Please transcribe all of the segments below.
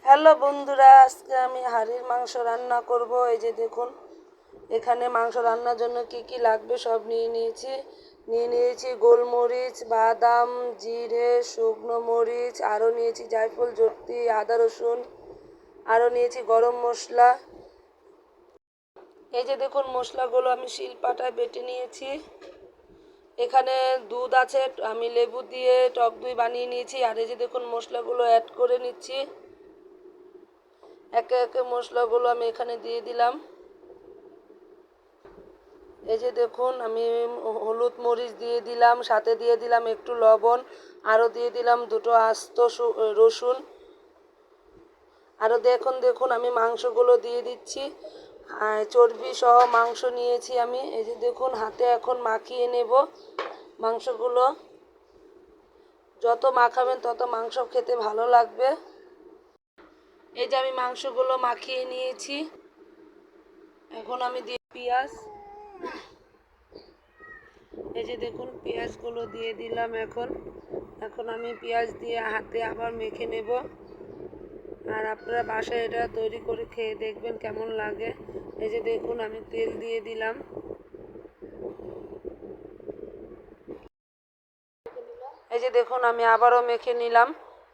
Hello বন্ধুরা, আজকে আমি হাঁড়ির মাংস রান্না করব। এই যে দেখুন, এখানে মাংস রান্নার জন্য কি কি লাগবে সব নিয়ে নিয়েছি গোলমরিচ, বাদাম, জিরে, শুকনো মরিচ, আরও নিয়েছি জায়ফল, জর্তি, আদা রসুন, আরও নিয়েছি গরম মশলা। এই যে দেখুন, মশলাগুলো আমি শিলপাটায় বেটে নিয়েছি। এখানে দুধ আছে, আমি লেবু দিয়ে টক দই বানিয়ে নিয়েছি। আর এই যে দেখুন, মশলাগুলো অ্যাড করে নিচ্ছি। একে একে মশলাগুলো আমি এখানে দিয়ে দিলাম। এই যে দেখুন, আমি হলুদ মরিচ দিয়ে দিলাম, সাথে দিয়ে দিলাম একটু লবণ, আরও দিয়ে দিলাম দুটো আস্ত রসুন। আরও দেখুন আমি মাংসগুলো দিয়ে দিচ্ছি। চর্বি সহ মাংস নিয়েছি আমি। এই যে দেখুন, হাতে এখন মাখিয়ে নেব মাংসগুলো। যত মাখাবেন তত মাংস খেতে ভালো লাগবে। এই যে আমি মাংসগুলো মাখিয়ে নিয়েছি। এখন আমি দিয়ে পেঁয়াজ, এই যে দেখুন পেঁয়াজগুলো দিয়ে দিলাম। এখন আমি পেঁয়াজ দিয়ে হাতে আবার মেখে নেব। আর আপনারা বাসায় এটা তৈরি করে খেয়ে দেখবেন কেমন লাগে। এই যে দেখুন, আমি তেল দিয়ে দিলাম। এই যে দেখুন, আমি আবারও মেখে নিলাম।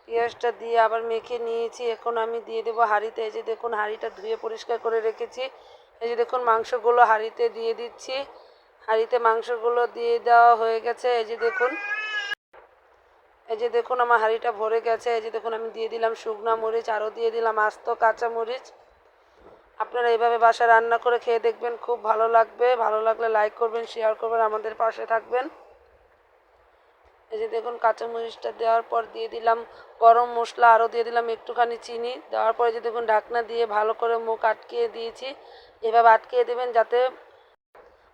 পেঁয়াজটা দিয়ে আবার মেখে নিয়েছি। এখন আমি দিয়ে দেবো হাঁড়িতে। এই যে দেখুন, হাঁড়িটা ধুয়ে পরিষ্কার করে রেখেছি। এই যে দেখুন, মাংসগুলো হাঁড়িতে দিয়ে দিচ্ছি। হাঁড়িতে মাংসগুলো দিয়ে দেওয়া হয়ে গেছে। এই যে দেখুন আমার হাঁড়িটা ভরে গেছে। এই যে দেখুন, আমি দিয়ে দিলাম শুকনা মরিচ, আরও দিয়ে দিলাম আস্ত কাঁচা মরিচ। আপনারা এইভাবে বাসায় রান্না করে খেয়ে দেখবেন, খুব ভালো লাগবে। ভালো লাগলে লাইক করবেন, শেয়ার করবেন, আমাদের পাশে থাকবেন। এই যে দেখুন, কাঁচামরিচটা দেওয়ার পর দিয়ে দিলাম গরম মশলা, আরও দিয়ে দিলাম একটুখানি চিনি। দেওয়ার পরে যে দেখুন, ঢাকনা দিয়ে ভালো করে মুখ আটকিয়ে দিয়েছি। এভাবে আটকিয়ে দেবেন যাতে,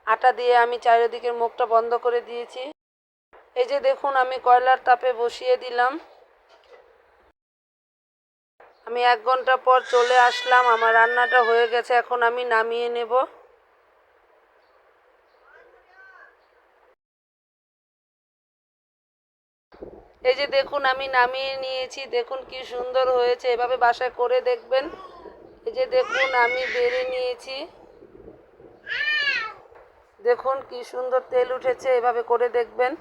আটা দিয়ে আমি চারিদিকের মুখটা বন্ধ করে দিয়েছি। এই যে দেখুন, আমি কয়লার তাপে বসিয়ে দিলাম। আমি 1 ঘন্টা পর চলে আসলাম। আমার রান্নাটা হয়ে গেছে। এখন আমি নামিয়ে নেব। এই যে দেখুন, আমি নামিয়ে নিয়েছি। দেখুন কি সুন্দর হয়েছে। এভাবে বাসায় করে দেখবেন। এই যে দেখুন, আমি বেড়ে নিয়েছি। দেখুন কি সুন্দর তেল উঠেছে। এভাবে করে দেখবেন।